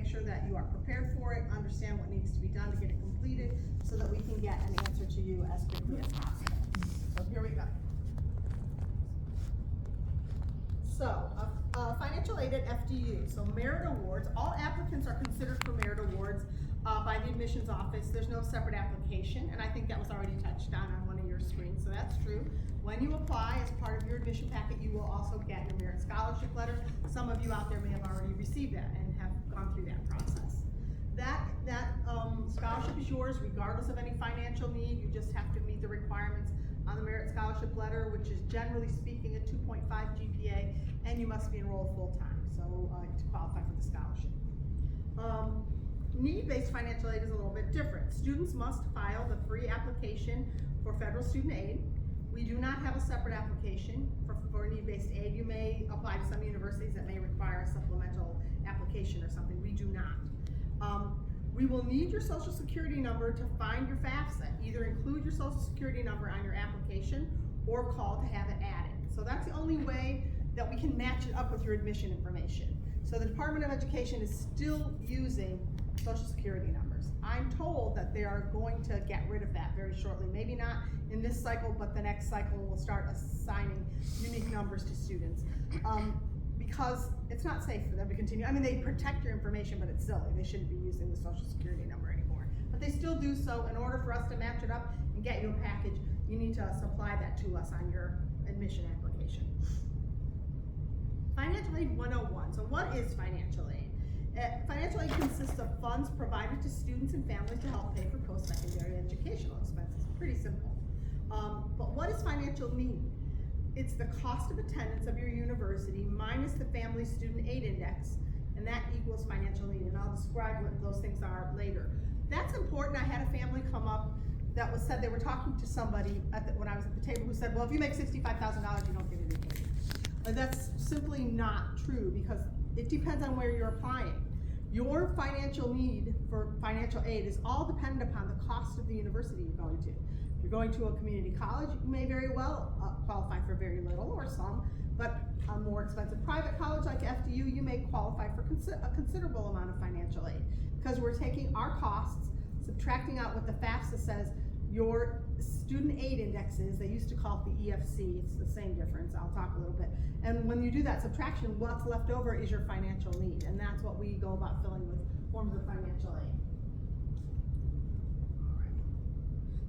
make sure that you are prepared for it, understand what needs to be done to get it completed, so that we can get an answer to you as quickly as possible. So here we go. So, financial aid at FDU. So merit awards, all applicants are considered for merit awards by the admissions office. There's no separate application, and I think that was already touched on one of your screens, so that's true. When you apply as part of your admission packet, you will also get your merit scholarship letter. Some of you out there may have already received that and have gone through that process. That scholarship is yours regardless of any financial need. You just have to meet the requirements on the merit scholarship letter, which is generally speaking a 2.5 GPA, and you must be enrolled full-time, so to qualify for the scholarship. Need-based financial aid is a little bit different. Students must file the free application for federal student aid. We do not have a separate application for need-based aid. You may apply to some universities that may require a supplemental application or something. We do not. We will need your social security number to find your FAFSA. Either include your social security number on your application or call to have it added. So that's the only way that we can match it up with your admission information. So the Department of Education is still using social security numbers. I'm told that they are going to get rid of that very shortly. Maybe not in this cycle, but the next cycle will start assigning unique numbers to students. Because it's not safe for them to continue. I mean, they protect your information, but it's silly. They shouldn't be using the social security number anymore. But they still do so. In order for us to match it up and get you a package, you need to supply that to us on your admission application. Financial Aid 101. So what is financial aid? Financial aid consists of funds provided to students and families to help pay for post-secondary educational expenses. Pretty simple. But what is financial need? It's the cost of attendance of your university minus the family student aid index, and that equals financial need. And I'll describe what those things are later. That's important. I had a family come up that said they were talking to somebody when I was at the table who said, well, if you make $65,000, you don't get any aid. And that's simply not true, because it depends on where you're applying. Your financial need for financial aid is all dependent upon the cost of the university you're going to. If you're going to a community college, you may very well qualify for very little or some, but a more expensive private college like FDU, you may qualify for a considerable amount of financial aid, because we're taking our costs, subtracting out what the FAFSA says your student aid index is. They used to call it the EFC. It's the same difference. I'll talk a little bit. And when you do that subtraction, what's left over is your financial need, and that's what we go about filling with forms of financial aid.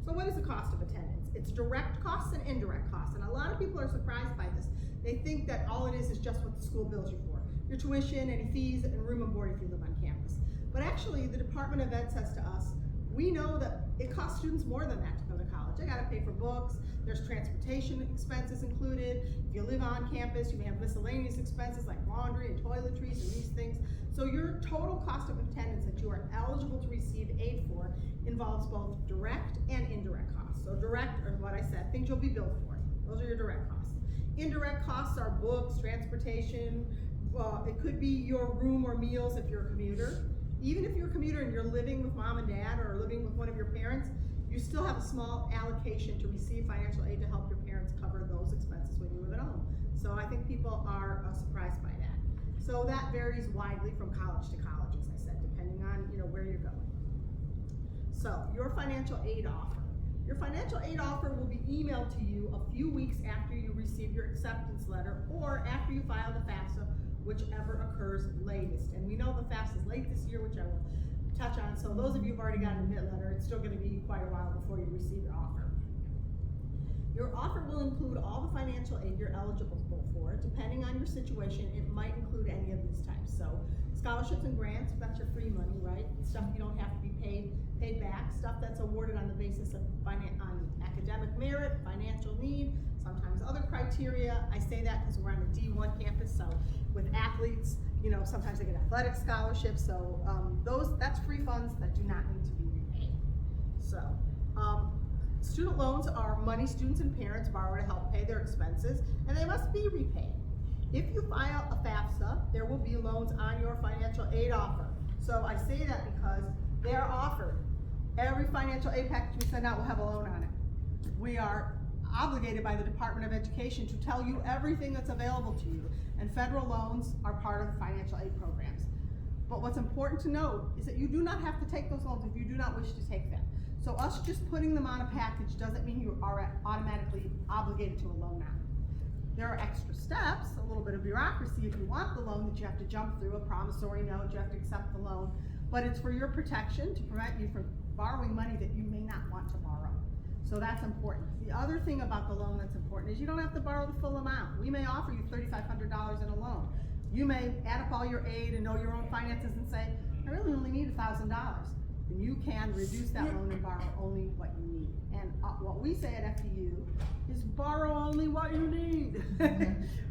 So what is the cost of attendance? It's direct costs and indirect costs, and a lot of people are surprised by this. They think that all it is just what the school bills you for. Your tuition, any fees, and room and board if you live on campus. But actually, the Department of Ed says to us, we know that it costs students more than that to go to college. They gotta pay for books, there's transportation expenses included. If you live on campus, you may have miscellaneous expenses like laundry and toiletries and these things. So your total cost of attendance that you are eligible to receive aid for involves both direct and indirect costs. So direct are what I said, things you'll be billed for. Those are your direct costs. Indirect costs are books, transportation, it could be your room or meals if you're a commuter. Even if you're a commuter and you're living with mom and dad or living with one of your parents, you still have a small allocation to receive financial aid to help your parents cover those expenses when you live at home. So I think people are surprised by that. So that varies widely from college to college, as I said, depending on where you're going. So your financial aid offer. Your financial aid offer will be emailed to you a few weeks after you receive your acceptance letter or after you file the FAFSA, whichever occurs latest. And we know the FAFSA is late this year, which I will touch on. So those of you who've already gotten an admit letter, it's still going to be quite a while before you receive your offer. Your offer will include all the financial aid you're eligible for. Depending on your situation, it might include any of these types. So scholarships and grants, that's your free money, right? Stuff you don't have to be paid back. Stuff that's awarded on the basis of academic merit, financial need, sometimes other criteria. I say that because we're on a D1 campus, so with athletes, sometimes they get athletic scholarships. So that's free funds that do not need to be repaid. So student loans are money students and parents borrow to help pay their expenses, and they must be repaid. If you file a FAFSA, there will be loans on your financial aid offer. So I say that because they are offered. Every financial aid package we send out will have a loan on it. We are obligated by the Department of Education to tell you everything that's available to you, and federal loans are part of financial aid programs. But what's important to note is that you do not have to take those loans if you do not wish to take them. So us just putting them on a package doesn't mean you are automatically obligated to a loan now. There are extra steps, a little bit of bureaucracy if you want the loan that you have to jump through, a promissory note, you have to accept the loan, but it's for your protection to prevent you from borrowing money that you may not want to borrow. So that's important. The other thing about the loan that's important is you don't have to borrow the full amount. We may offer you $3,500 in a loan. You may add up all your aid and know your own finances and say, I really only need $1,000. Then you can reduce that loan and borrow only what you need. And what we say at FDU is borrow only what you need.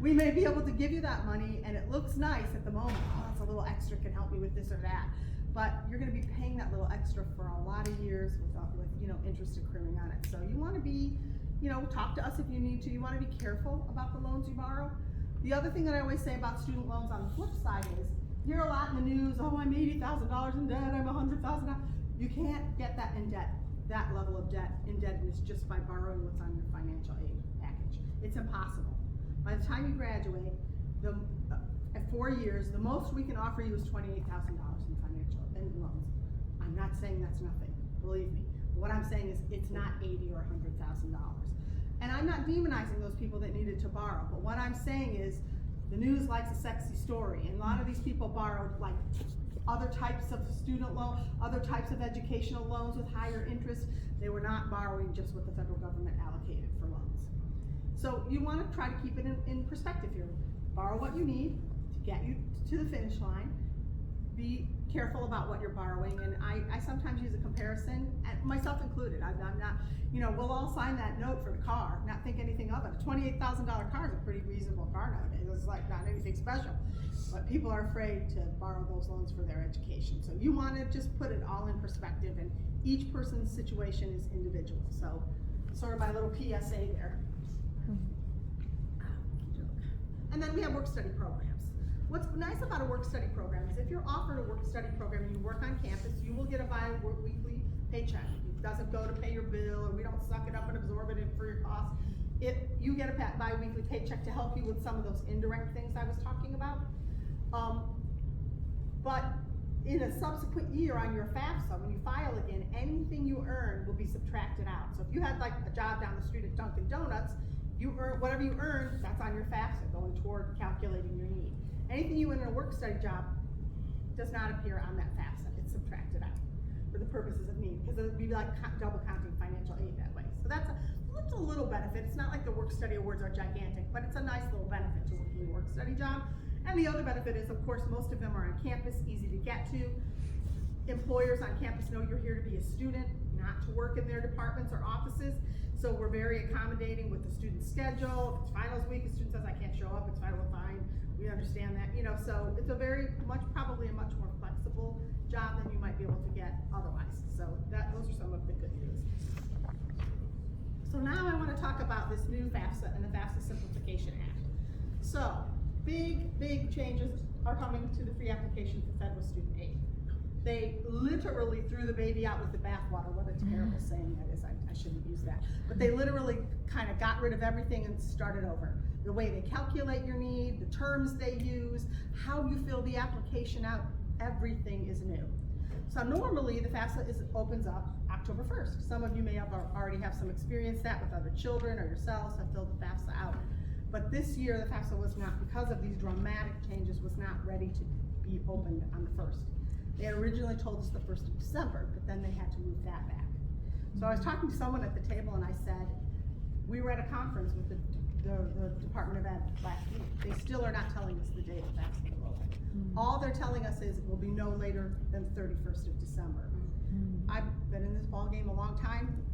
We may be able to give you that money and it looks nice at the moment. Oh, that's a little extra, can help me with this or that. But you're going to be paying that little extra for a lot of years with interest accruing on it. So you want to be, talk to us if you need to. You want to be careful about the loans you borrow. The other thing that I always say about student loans on the flip side is, you hear a lot in the news, oh, I'm $80,000 in debt, I'm $100,000. You can't get that in debt, that level of indebtedness just by borrowing what's on your financial aid package. It's impossible. By the time you graduate, at 4 years, the most we can offer you is $28,000 in loans. I'm not saying that's nothing, believe me. What I'm saying is it's not $80,000 or $100,000. And I'm not demonizing those people that needed to borrow, but what I'm saying is the news likes a sexy story, and a lot of these people borrowed like other types of student loan, other types of educational loans with higher interest. They were not borrowing just what the federal government allocated for loans. So you want to try to keep it in perspective here. Borrow what you need to get you to the finish line. Be careful about what you're borrowing, and I sometimes use a comparison, and myself included. I'm not, we'll all sign that note for the car, not think anything of it. A $28,000 car is a pretty reasonable car nowadays. It's like not anything special, but people are afraid to borrow those loans for their education. So you want to just put it all in perspective, and each person's situation is individual. So sort of my little PSA there. And then we have work-study programs. What's nice about a work-study program is if you're offered a work-study program and you work on campus, you will get a bi-weekly paycheck. It doesn't go to pay your bill, or we don't suck it up and absorb it in for your costs. You get a bi-weekly paycheck to help you with some of those indirect things I was talking about. But in a subsequent year on your FAFSA, when you file again, anything you earn will be subtracted out. So if you had like a job down the street at Dunkin' Donuts, you earn whatever you earn, that's on your FAFSA going toward calculating your need. Anything you earn in a work-study job does not appear on that FAFSA. It's subtracted out for the purposes of need, because it would be like double counting financial aid that way. So that's a little benefit. It's not like the work-study awards are gigantic, but it's a nice little benefit to working a work-study job. And the other benefit is, of course, most of them are on campus, easy to get to. Employers on campus know you're here to be a student, not to work in their departments or offices. So we're very accommodating with the student schedule. If it's finals week, a student says, I can't show up, it's fine, we're fine. We understand that, so it's probably a much more flexible job than you might be able to get otherwise. So those are some of the good news. So now I want to talk about this new FAFSA and the FAFSA Simplification Act. So big changes are coming to the free application for federal student aid. They literally threw the baby out with the bathwater. What a terrible saying that is. I shouldn't use that. But they literally kind of got rid of everything and started over. The way they calculate your need, the terms they use, how you fill the application out, everything is new. So normally the FAFSA opens up October 1st. Some of you may already have some experience that with other children or yourselves have filled the FAFSA out. But this year the FAFSA was not, because of these dramatic changes, was not ready to be opened on the 1st. They had originally told us the 1st of December, but then they had to move that back. So I was talking to someone at the table and I said, we were at a conference with the Department of Ed last week. They still are not telling us the date of FAFSA will open. All they're telling us is it will be no later than 31st of December. I've been in this ball game a long time.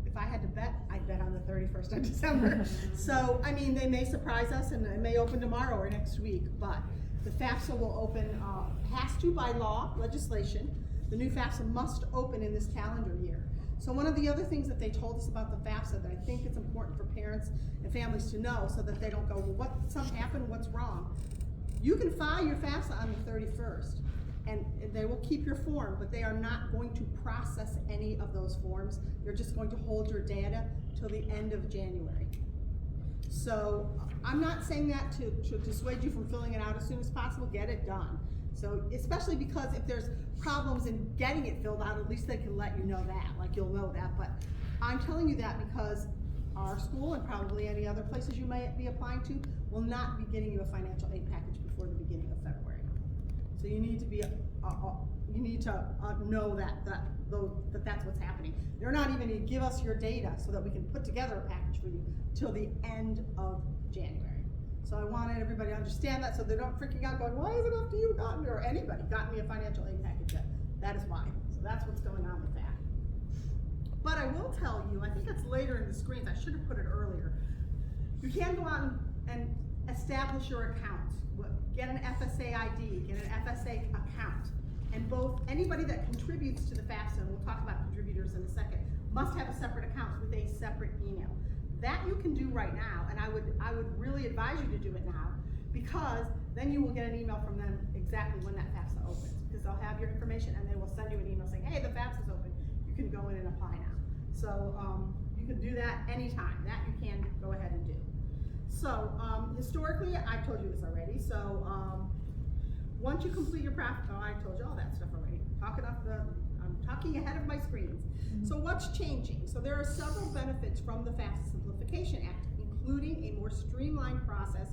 If I had to bet, I'd bet on the 31st of December. So, I mean, they may surprise us and it may open tomorrow or next week, but the FAFSA will open, has to by law, legislation. The new FAFSA must open in this calendar year. So one of the other things that they told us about the FAFSA that I think it's important for parents and families to know so that they don't go, well, something happened, what's wrong? You can file your FAFSA on the 31st and they will keep your form, but they are not going to process any of those forms. They're just going to hold your data till the end of January. So I'm not saying that to dissuade you from filling it out as soon as possible. Get it done. So especially because if there's problems in getting it filled out, at least they can let you know that, like you'll know that. But I'm telling you that because our school and probably any other places you might be applying to will not be getting you a financial aid package before the beginning of February. So you need to be, know that's what's happening. They're not even going to give us your data so that we can put together a package for you till the end of January. So I wanted everybody to understand that so they don't freaking out going, why isn't FDU gotten or anybody gotten me a financial aid package yet? That is why. So that's what's going on with that. But I will tell you, I think it's later in the screens, I should have put it earlier. You can go out and establish your account. Get an FSA ID, get an FSA account. And both, anybody that contributes to the FAFSA, and we'll talk about contributors in a second, must have a separate account with a separate email. That you can do right now, and I would really advise you to do it now, because then you will get an email from them exactly when that FAFSA opens, because they'll have your information and they will send you an email saying, hey, the FAFSA is open, you can go in and apply now. So you can do that anytime. That you can go ahead and do. So historically, I've told you this already, so once you complete your I told you all that stuff already. I'm talking ahead of my screens. So what's changing? So there are several benefits from the FAFSA Simplification Act, including a more streamlined process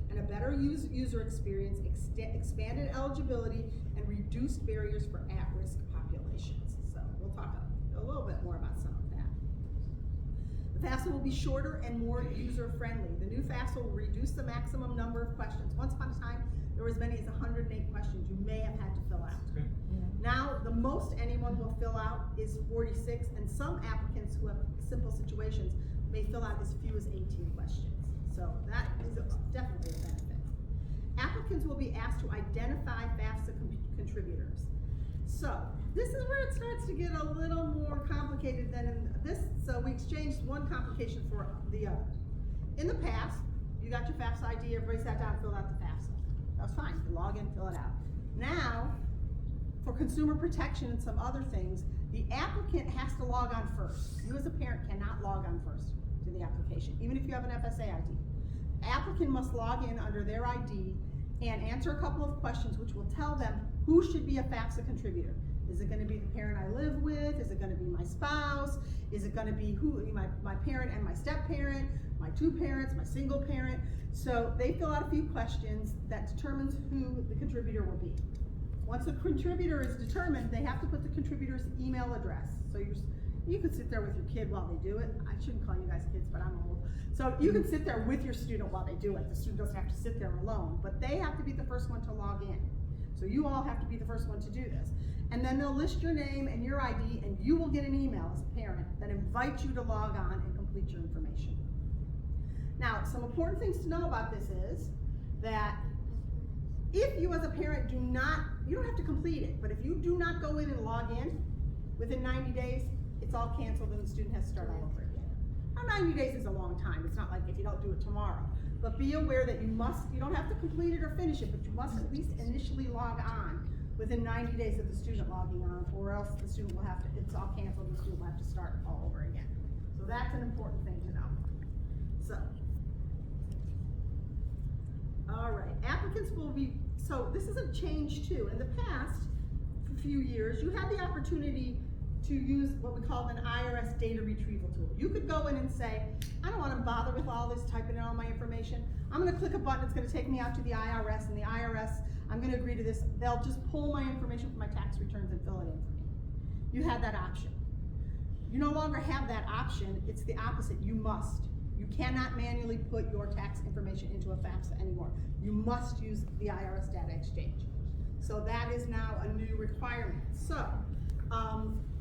and a better user experience, expanded eligibility, and reduced barriers for at-risk populations. So we'll talk a little bit more about some of that. The FAFSA will be shorter and more user-friendly. The new FAFSA will reduce the maximum number of questions. Once upon a time, there were as many as 108 questions you may have had to fill out. Okay. Now, the most anyone will fill out is 46, and some applicants who have simple situations may fill out as few as 18 questions. So that is definitely a benefit. Applicants will be asked to identify FAFSA contributors. So this is where it starts to get a little more complicated than in this. So we exchanged one complication for the other. In the past, you got your FAFSA ID, everybody sat down and filled out the FAFSA. That was fine, you log in, fill it out. Now, for consumer protection and some other things, the applicant has to log on first. You as a parent cannot log on first to the application, even if you have an FSA ID. Applicant must log in under their ID and answer a couple of questions which will tell them who should be a FAFSA contributor. Is it going to be the parent I live with? Is it going to be my spouse? Is it going to be my parent and my step-parent, my two parents, my single parent? So they fill out a few questions that determines who the contributor will be. Once the contributor is determined, they have to put the contributor's email address. So you could sit there with your kid while they do it. I shouldn't call you guys kids, but I'm old. So you can sit there with your student while they do it. The student doesn't have to sit there alone, but they have to be the first one to log in. So you all have to be the first one to do this. And then they'll list your name and your ID, and you will get an email as a parent that invites you to log on and complete your information. Now, some important things to know about this is that if you as a parent you don't have to complete it, but if you do not go in and log in within 90 days, it's all canceled and the student has to start all over again. Now, 90 days is a long time. It's not like if you don't do it tomorrow. But be aware that you don't have to complete it or finish it, but you must at least initially log on within 90 days of the student logging on, or else the student will have to, it's all canceled and the student will have to start all over again. So that's an important thing to know. So, all right, applicants will be, so this is a change too. In the past, for a few years, you had the opportunity to use what we call an IRS data retrieval tool. You could go in and say, I don't want to bother with all this, typing in all my information. I'm going to click a button, it's going to take me out to the IRS, and the IRS, I'm going to agree to this. They'll just pull my information from my tax returns and fill it in for me. You had that option. You no longer have that option. It's the opposite. You must. You cannot manually put your tax information into a FAFSA anymore. You must use the IRS data exchange. So that is now a new requirement. So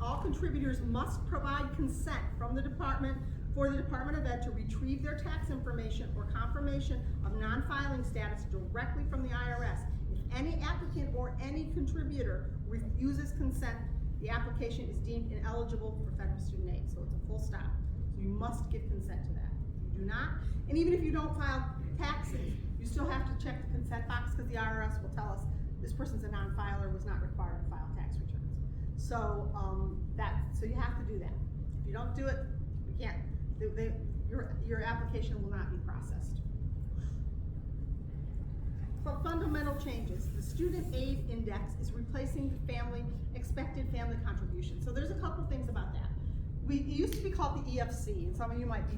all contributors must provide consent from the department for the Department of Ed to retrieve their tax information or confirmation of non-filing status directly from the IRS. If any applicant or any contributor refuses consent, the application is deemed ineligible for federal student aid. So it's a full stop. So you must give consent to that. If you do not, and even if you don't file taxes, you still have to check the consent box because the IRS will tell us this person's a non-filer, was not required to file tax returns. So so you have to do that. If you don't do it, you can't. Your application will not be processed. for fundamental changes, the student aid index is replacing the expected family contribution. So there's a couple things about that. It used to be called the EFC, and some of you might be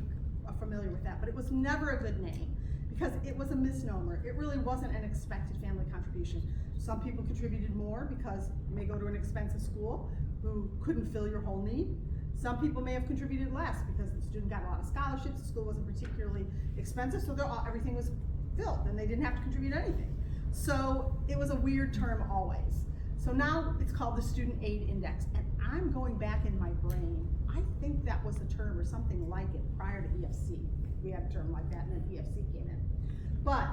familiar with that, but it was never a good name because it was a misnomer. It really wasn't an expected family contribution. Some people contributed more because you may go to an expensive school who couldn't fill your whole need. Some people may have contributed less because the student got a lot of scholarships, the school wasn't particularly expensive, so everything was filled and they didn't have to contribute anything. So it was a weird term always. So now it's called the Student Aid Index, and I'm going back in my brain. I think that was a term or something like it prior to EFC. We had a term like that and then EFC came in. But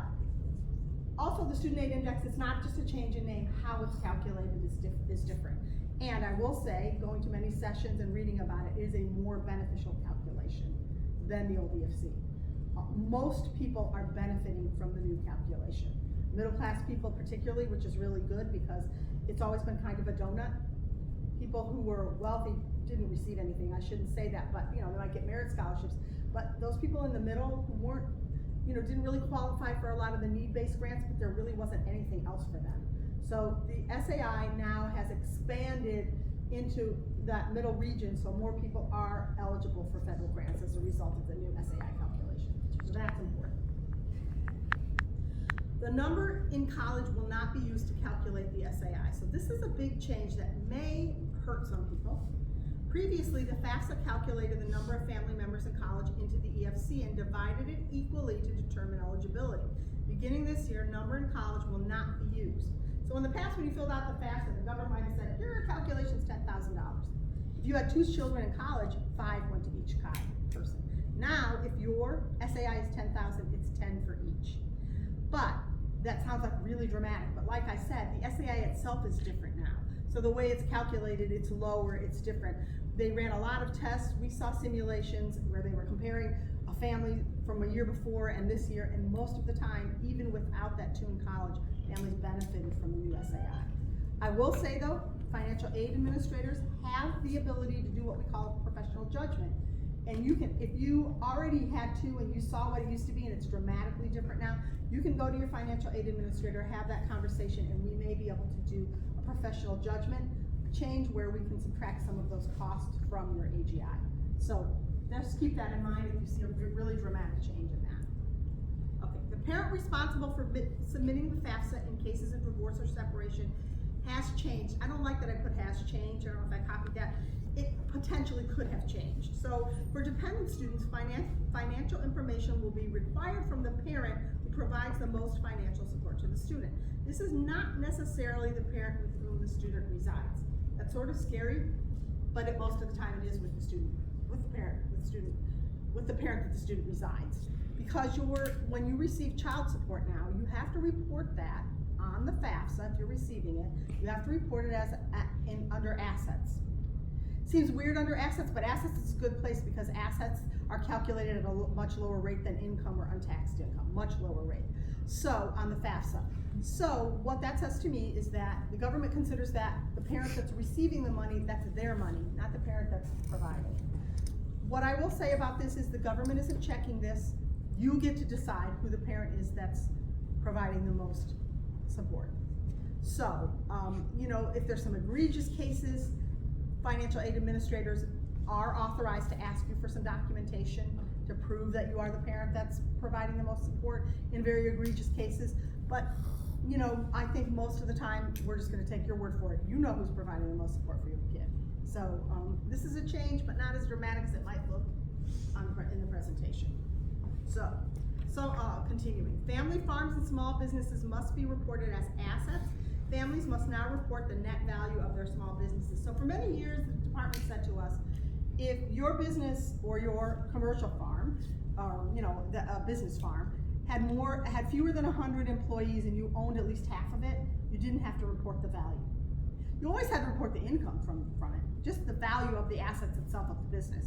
also the Student Aid Index, it's not just a change in name, how it's calculated is different. And I will say, going to many sessions and reading about it, is a more beneficial calculation than the old EFC. Most people are benefiting from the new calculation. Middle class people particularly, which is really good because it's always been kind of a donut. People who were wealthy didn't receive anything. I shouldn't say that, but they might get merit scholarships. But those people in the middle who weren't, didn't really qualify for a lot of the need-based grants, but there really wasn't anything else for them. So the SAI now has expanded into that middle region, so more people are eligible for federal grants as a result of the new SAI calculation. So that's important. The number in college will not be used to calculate the SAI. So this is a big change that may hurt some people. Previously, the FAFSA calculated the number of family members in college into the EFC and divided it equally to determine eligibility. Beginning this year, number in college will not be used. So in the past, when you filled out the FAFSA, the government might have said, here are calculations, $10,000. If you had 2 children in college, 5 went to each person. Now, if your SAI is 10,000, it's 10 for each. But that sounds like really dramatic, but like I said, the SAI itself is different now. So the way it's calculated, it's lower, it's different. They ran a lot of tests. We saw simulations where they were comparing a family from a year before and this year, and most of the time, even without that 2 in college, families benefited from the new SAI. I will say though, financial aid administrators have the ability to do what we call professional judgment. And you can, if you already had 2 and you saw what it used to be and it's dramatically different now, you can go to your financial aid administrator, have that conversation, and we may be able to do a professional judgment change where we can subtract some of those costs from your AGI. So just keep that in mind if you see a really dramatic change in that. Okay, the parent responsible for submitting the FAFSA in cases of divorce or separation has changed. I don't like that I put has changed. I don't know if I copied that. It potentially could have changed. So for dependent students, financial information will be required from the parent who provides the most financial support to the student. This is not necessarily the parent with whom the student resides. That's sort of scary, but most of the time it is with the student, with the parent that the student resides. Because when you receive child support now, you have to report that on the FAFSA if you're receiving it. You have to report it as under assets. Seems weird under assets, but assets is a good place because assets are calculated at a much lower rate than income or untaxed income, much lower rate. So on the FAFSA. So what that says to me is that the government considers that the parent that's receiving the money, that's their money, not the parent that's providing. What I will say about this is the government isn't checking this. You get to decide who the parent is that's providing the most support. So, if there's some egregious cases, financial aid administrators are authorized to ask you for some documentation to prove that you are the parent that's providing the most support in very egregious cases. But, I think most of the time we're just going to take your word for it. You know who's providing the most support for your kid. So this is a change, but not as dramatic as it might look in the presentation. So continuing. Family farms and small businesses must be reported as assets. Families must now report the net value of their small businesses. So for many years, the department said to us, if your business or your commercial farm, or a business farm, had fewer than 100 employees and you owned at least half of it, you didn't have to report the value. You always had to report the income from it, just the value of the assets itself of the business.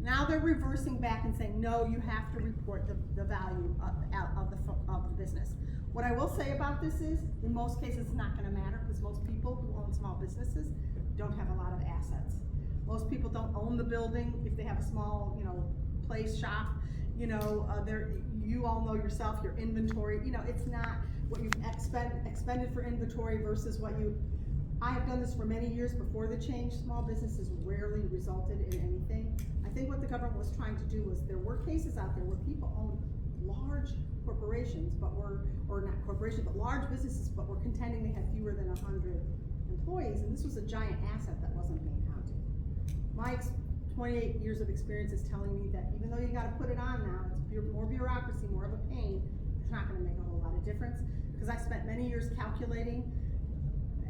Now they're reversing back and saying, no, you have to report the value of the business. What I will say about this is, in most cases, it's not going to matter because most people who own small businesses don't have a lot of assets. Most people don't own the building if they have a small, place, shop. You all know yourself, your inventory. It's not. what you've expended for inventory versus what you, I have done this for many years before the change. Small businesses rarely resulted in anything. I think what the government was trying to do was, there were cases out there where people owned large corporations, but or not corporations, but large businesses, but were contending they had fewer than 100 employees, and this was a giant asset that wasn't being counted. My 28 years of experience is telling me that even though you gotta put it on now, it's more bureaucracy, more of a pain, it's not gonna make a whole lot of difference, because I spent many years calculating,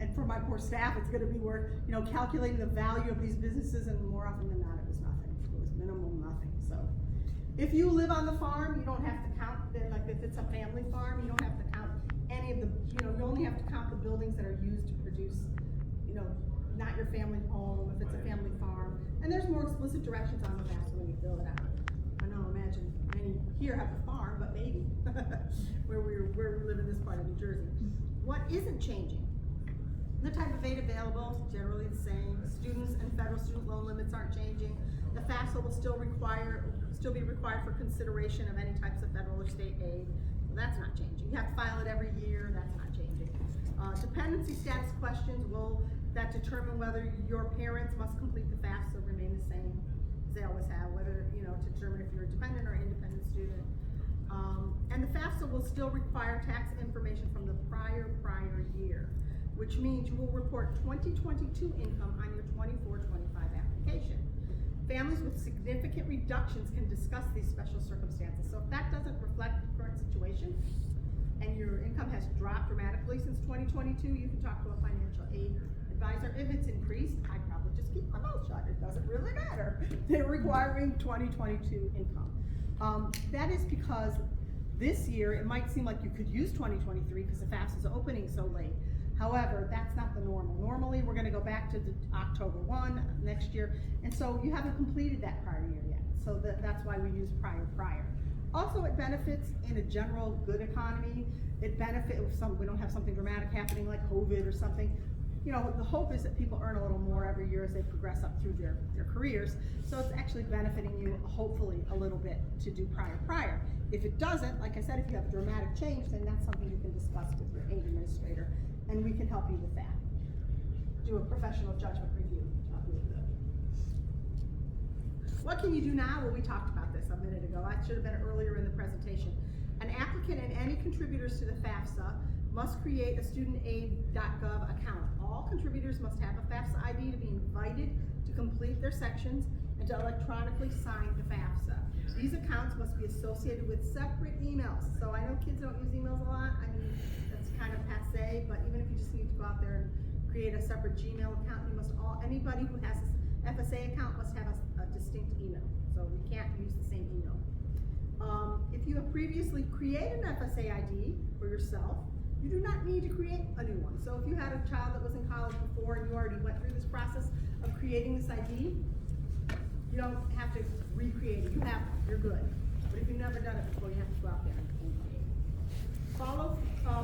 and for my poor staff, it's gonna be worth, calculating the value of these businesses, and more often than not, it was nothing. It was minimal nothing. So, if you live on the farm, you don't have to count, like if it's a family farm, you don't have to count any of the, you only have to count the buildings that are used to produce, not your family home, if it's a family farm. And there's more explicit directions on the back when you fill it out. I know, imagine many here have a farm, but maybe, where we live in this part of New Jersey. What isn't changing? The type of aid available, generally the same. Students and federal student loan limits aren't changing. The FAFSA will still be required for consideration of any types of federal or state aid. Well, that's not changing. You have to file it every year. That's not changing. Dependency status questions that determine whether your parents must complete the FAFSA remain the same as they always have, whether, to determine if you're a dependent or independent student. And the FAFSA will still require tax information from the prior year, which means you will report 2022 income on your 24-25 application. Families with significant reductions can discuss these special circumstances. So if that doesn't reflect the current situation, and your income has dropped dramatically since 2022, you can talk to a financial aid advisor. If it's increased, I'd probably just keep my mouth shut. It doesn't really matter. They're requiring 2022 income. That is because this year, it might seem like you could use 2023 because the FAFSA is opening so late. However, that's not the normal. Normally, we're gonna go back to the October 1 next year, and so you haven't completed that prior year yet. So that's why we use prior. Also, it benefits in a general good economy. It benefits if we don't have something dramatic happening like COVID or something. The hope is that people earn a little more every year as they progress up through their careers. So it's actually benefiting you, hopefully, a little bit to do prior. If it doesn't, like I said, if you have a dramatic change, then that's something you can discuss with your aid administrator, and we can help you with that. Do a professional judgment review. What can you do now? Well, we talked about this a minute ago. I should have been earlier in the presentation. An applicant and any contributors to the FAFSA must create a studentaid.gov account. All contributors must have a FAFSA ID to be invited to complete their sections and to electronically sign the FAFSA. These accounts must be associated with separate emails. So I know kids don't use emails a lot. I mean, that's kind of passé, but even if you just need to go out there and create a separate Gmail account, anybody who has an FSA account must have a distinct email. So we can't use the same email. If you have previously created an FSA ID for yourself, you do not need to create a new one. So if you had a child that was in college before and you already went through this process of creating this ID, you don't have to recreate it. You're good. But if you've never done it before, you have to go out there and create it. Follow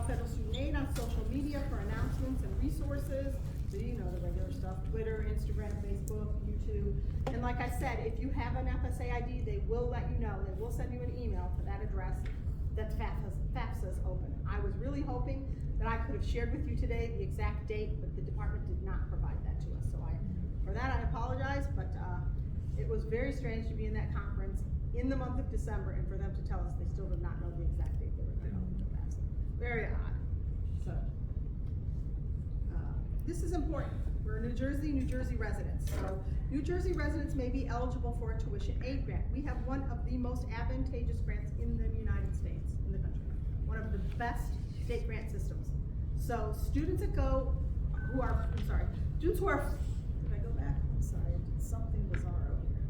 Federal Student Aid on social media for announcements and resources. So the regular stuff, Twitter, Instagram, Facebook, YouTube. And like I said, if you have an FSA ID, they will let you know. They will send you an email to that address that FAFSA is open. I was really hoping that I could have shared with you today the exact date, but the department did not provide that to us. So for that I apologize, but it was very strange to be in that conference in the month of December and for them to tell us they still did not know the exact date they were going to open the FAFSA. Very odd. So this is important. We're New Jersey residents. So New Jersey residents may be eligible for a tuition aid grant. We have one of the most advantageous grants in the United States, in the country. One of the best state grant systems. So students did I go back? I'm sorry, I did something bizarre over here.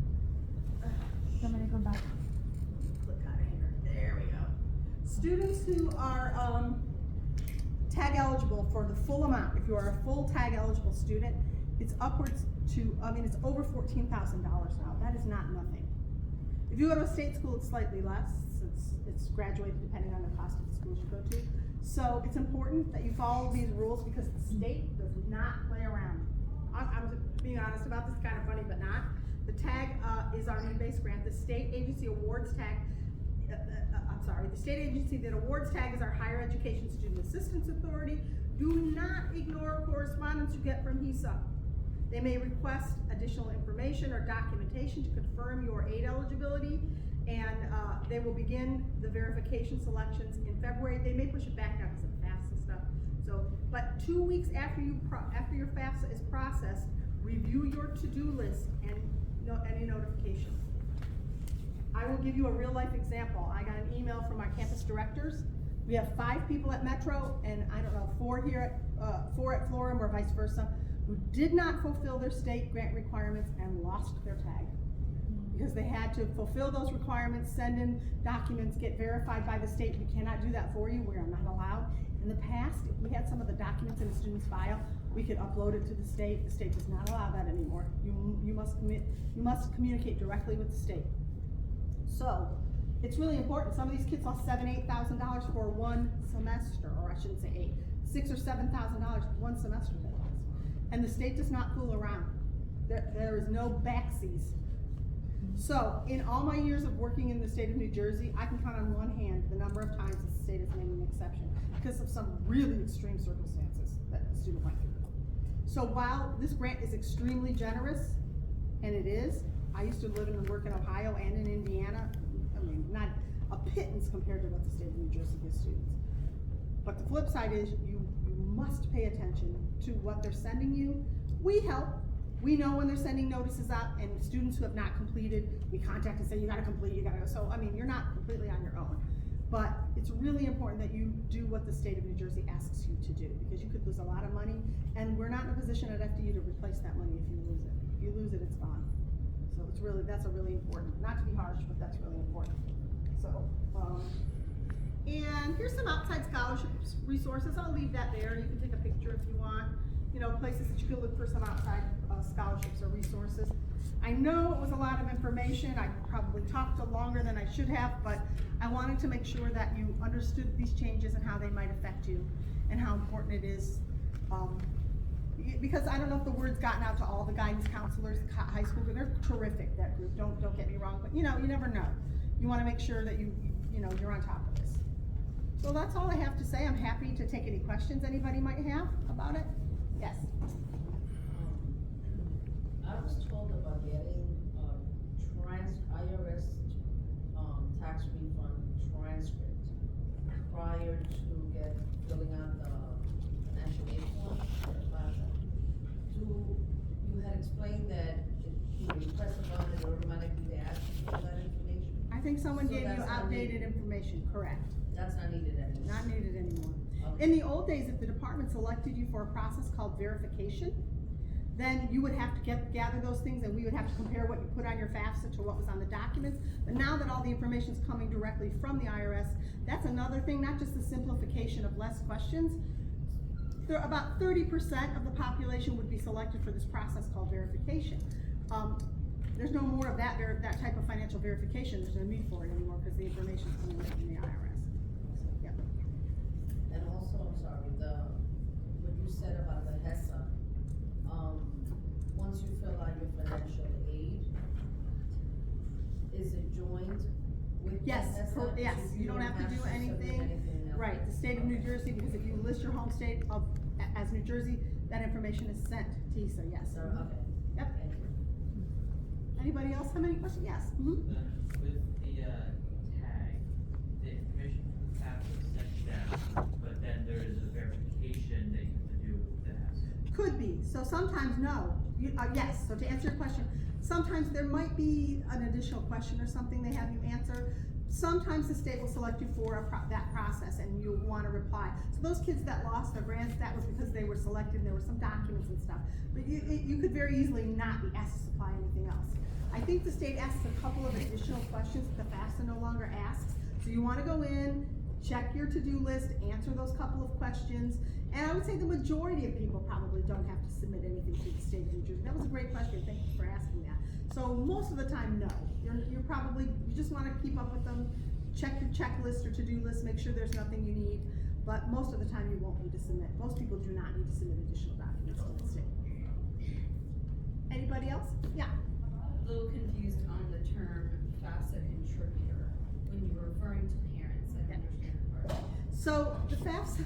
I'm gonna go back. Click out of here. There we go. Students who are tag eligible for the full amount, if you are a full tag eligible student, it's upwards to, it's over $14,000 now. That is not nothing. If you go to a state school, it's slightly less. It's graduated depending on the cost of the schools you go to. So it's important that you follow these rules because the state does not play around. I'm being honest about this, kind of funny, but not. The tag is our need-based grant. The state agency awards tag the state agency that awards TAG is our Higher Education Student Assistance Authority. Do not ignore correspondence you get from HESA. They may request additional information or documentation to confirm your aid eligibility, and they will begin the verification selections in February. They may push it back now because of FAFSA stuff. So, but 2 weeks after your FAFSA is processed, review your to-do list and any notifications. I will give you a real life example. I got an email from our campus directors. We have 5 people at Metro, and I don't know, 4 here at 4 at Florham or vice versa, who did not fulfill their state grant requirements and lost their tag. Because they had to fulfill those requirements, send in documents, get verified by the state. We cannot do that for you. We are not allowed. In the past, if we had some of the documents in a student's file, we could upload it to the state. The state does not allow that anymore. You must communicate directly with the state. So, it's really important. Some of these kids lost $7,000, $8,000 for one semester, or I shouldn't say 8, $6,000 or $7,000 one semester they lost. And the state does not fool around. There is no backsies. So, in all my years of working in the state of New Jersey, I can count on one hand the number of times the state has made an exception because of some really extreme circumstances that the student went through. So while this grant is extremely generous, and it is, I used to live and work in Ohio and in Indiana. I mean, not a pittance compared to what the state of New Jersey gives students. But the flip side is you must pay attention to what they're sending you. We help. We know when they're sending notices out, and students who have not completed, we contact and say, you gotta complete, you gotta go. So, I mean, you're not completely on your own. But it's really important that you do what the state of New Jersey asks you to do, because you could lose a lot of money, and we're not in a position at FDU to replace that money if you lose it. If you lose it, it's gone. So it's really, that's a really important, not to be harsh, but that's really important. So, and here's some outside scholarships resources. I'll leave that there. You can take a picture if you want. You know, places that you can look for some outside scholarships or resources. I know it was a lot of information. I probably talked longer than I should have, but I wanted to make sure that you understood these changes and how they might affect you and how important it is. Because I don't know if the word's gotten out to all the guidance counselors, high school, but they're terrific, that group. Don't get me wrong, but you know, you never know. You want to make sure that you're on top of this. So that's all I have to say. I'm happy to take any questions anybody might have about it. Yes. I was told about getting IRS tax refund transcript prior to filling out the financial aid form for the plaza. You had explained that if you request a bond, it automatically they ask you for that information? I think someone gave you outdated information, correct. That's not needed anymore? Not needed anymore. Okay. In the old days, if the department selected you for a process called verification, then you would have to gather those things, and we would have to compare what you put on your FAFSA to what was on the documents. But now that all the information is coming directly from the IRS, that's another thing, not just the simplification of less questions. There are about 30% of the population would be selected for this process called verification. There's no more of that type of financial verification. There's no need for it anymore because the information is coming from the IRS. So, yeah. And also, I'm sorry, what you said about the HESA, once you fill out your financial aid, is it joined with Yes, the HESA? yes, So you don't have to do submit anything. else? Right, the state of New Jersey, because if you list your home state as New Jersey, that information is sent to HESA, yes. So, okay. Yep. Thank you. Anybody else have any questions? Yes. With the tag, the information from the FAFSA is sent down, but then there is a verification that you have to do with that. Could be. So sometimes no. Yes. So to answer your question, sometimes there might be an additional question or something they have you answer. Sometimes the state will select you for that process and you'll want to reply. So those kids that lost their grants, that was because they were selected and there were some documents and stuff. But you could very easily not be asked to supply anything else. I think the state asks a couple of additional questions that the FAFSA no longer asks. So you want to go in, check your to-do list, answer those couple of questions. And I would say the majority of people probably don't have to submit anything to the state of New Jersey. That was a great question. Thank you for asking that. So most of the time, no. You're probably, you just want to keep up with them, check your checklist or to-do list, make sure there's nothing you need. But most of the time, you won't need to submit. Most people do not need to submit additional documents to the state. Anybody else? Yeah. A little confused on the term FAFSA contributor. when you were referring to parents, I don't understand the part. So the FAFSA,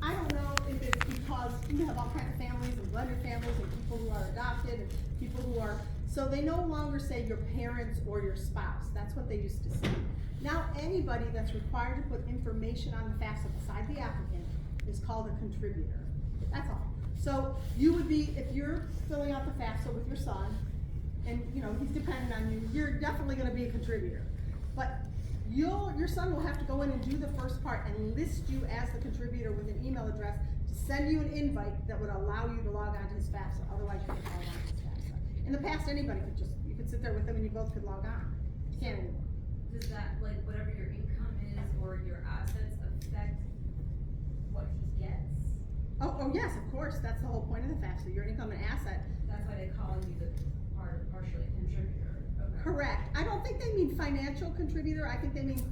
I don't know if it's because you have all kinds of families and blended families and people who are adopted and people who are, so they no longer say your parents or your spouse. That's what they used to say. Now anybody that's required to put information on the FAFSA beside the applicant is called a contributor. That's all. So you would be, if you're filling out the FAFSA with your son, and you know, he's dependent on you, you're definitely gonna be a contributor. But your son will have to go in and do the first part and list you as the contributor with an email address to send you an invite that would allow you to log on to his FAFSA, otherwise you can't log on to his FAFSA. In the past, anybody could just, you could sit there with them and you both could log on. You can't anymore. Does that, like, whatever your income is or your assets affect what he gets? Oh yes, of course, that's the whole point of the FAFSA, your income and asset. That's why they call you the partially contributor. Okay. Correct. I don't think they mean financial contributor, I think they mean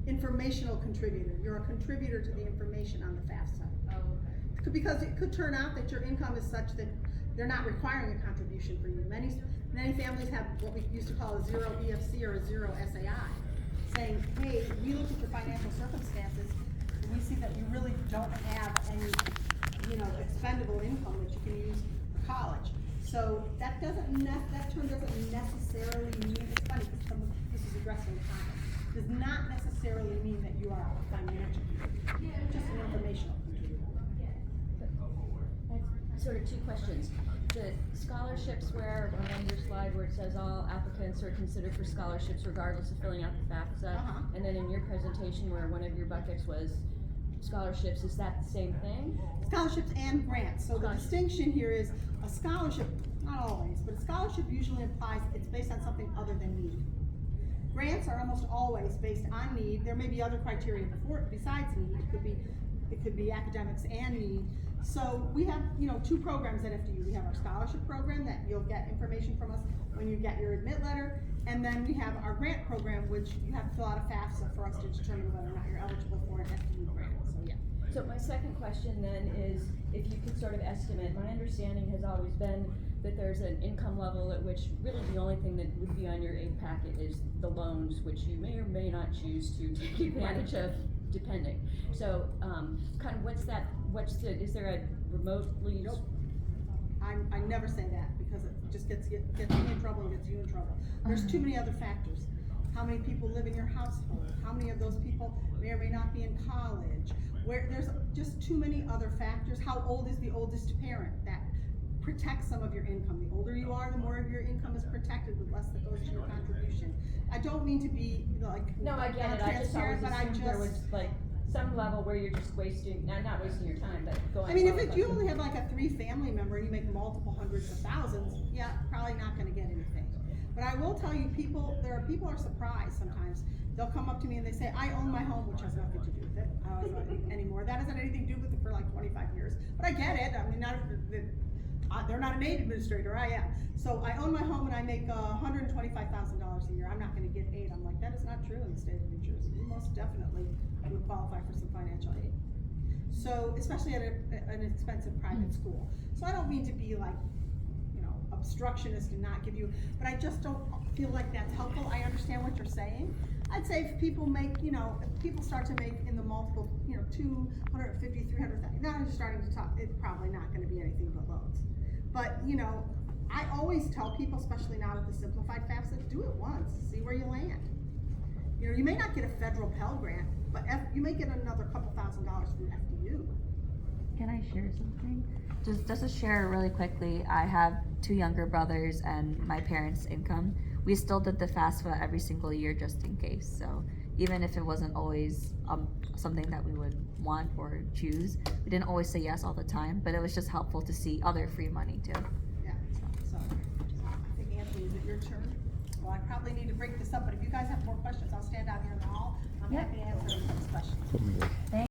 informational contributor. You're a contributor to the information on the FAFSA. Oh, okay. Because it could turn out that your income is such that they're not requiring a contribution for you. Many families have what we used to call a zero EFC or a zero SAI, saying, hey, we looked at your financial circumstances, and we see that you really don't have any, expendable income that you can use for college. So that term doesn't necessarily mean, it's funny, because this is addressing the content, does not necessarily mean that you are a financial contributor, just an informational contributor. Sort of two questions. The scholarships where, on your slide where it says all applicants are considered for scholarships regardless of filling out the FAFSA, and then in your presentation where one of your buckets was scholarships, is that the same thing? Scholarships and grants. So the distinction here is a scholarship, not always, but a scholarship usually implies it's based on something other than need. Grants are almost always based on need. There may be other criteria besides need. It could be academics and need. So we have, two programs at FDU. We have our scholarship program that you'll get information from us when you get your admit letter, and then we have our grant program, which you have to fill out a FAFSA for us to determine whether or not you're eligible for an FDU grant. So yeah. So my second question then is, if you could sort of estimate, my understanding has always been that there's an income level at which really the only thing that would be on your aid packet is the loans, which you may or may not choose to take advantage of, depending. So, kind of is there a remotely? Nope. I never say that because it just gets me in trouble and gets you in trouble. There's too many other factors. How many people live in your household? How many of those people may or may not be in college? There's just too many other factors. How old is the oldest parent? That protects some of your income. The older you are, the more of your income is protected, the less that goes to your contribution. I don't mean to be No, I get it. I just always assumed there was like some level where you're just wasting, not wasting your time, but going. I mean, if you only have like a 3-family member and you make multiple hundreds of thousands, yeah, probably not gonna get anything. But I will tell you, people are surprised sometimes. They'll come up to me and they say, I own my home, which has nothing to do with it anymore. That hasn't anything to do with it for like 25 years. But I get it. I mean, they're not an aid administrator, I am. So I own my home and I make $125,000 a year. I'm not gonna get aid. I'm like, that is not true in the state of New Jersey. You most definitely would qualify for some financial aid. So, especially at an expensive private school. So I don't mean to be like, obstructionist and not give you, but I just don't feel like that's helpful. I understand what you're saying. I'd say if people make, if people start to make in the multiple, 250, 300,000, now I'm starting to talk, it's probably not gonna be anything but loans. But, I always tell people, especially now with the simplified FAFSA, do it once, see where you land. You may not get a federal Pell Grant, but you may get another couple $1,000s from FDU. Can I share something? Just to share really quickly, I have 2 younger brothers and my parents' income. We still did the FAFSA every single year just in case. So even if it wasn't always something that we would want or choose, we didn't always say yes all the time, but it was just helpful to see other free money too. Yeah, so I think Anthony, is it your turn? Well, I probably need to break this up, but if you guys have more questions, I'll stand out here in the hall. I'm happy to answer any questions.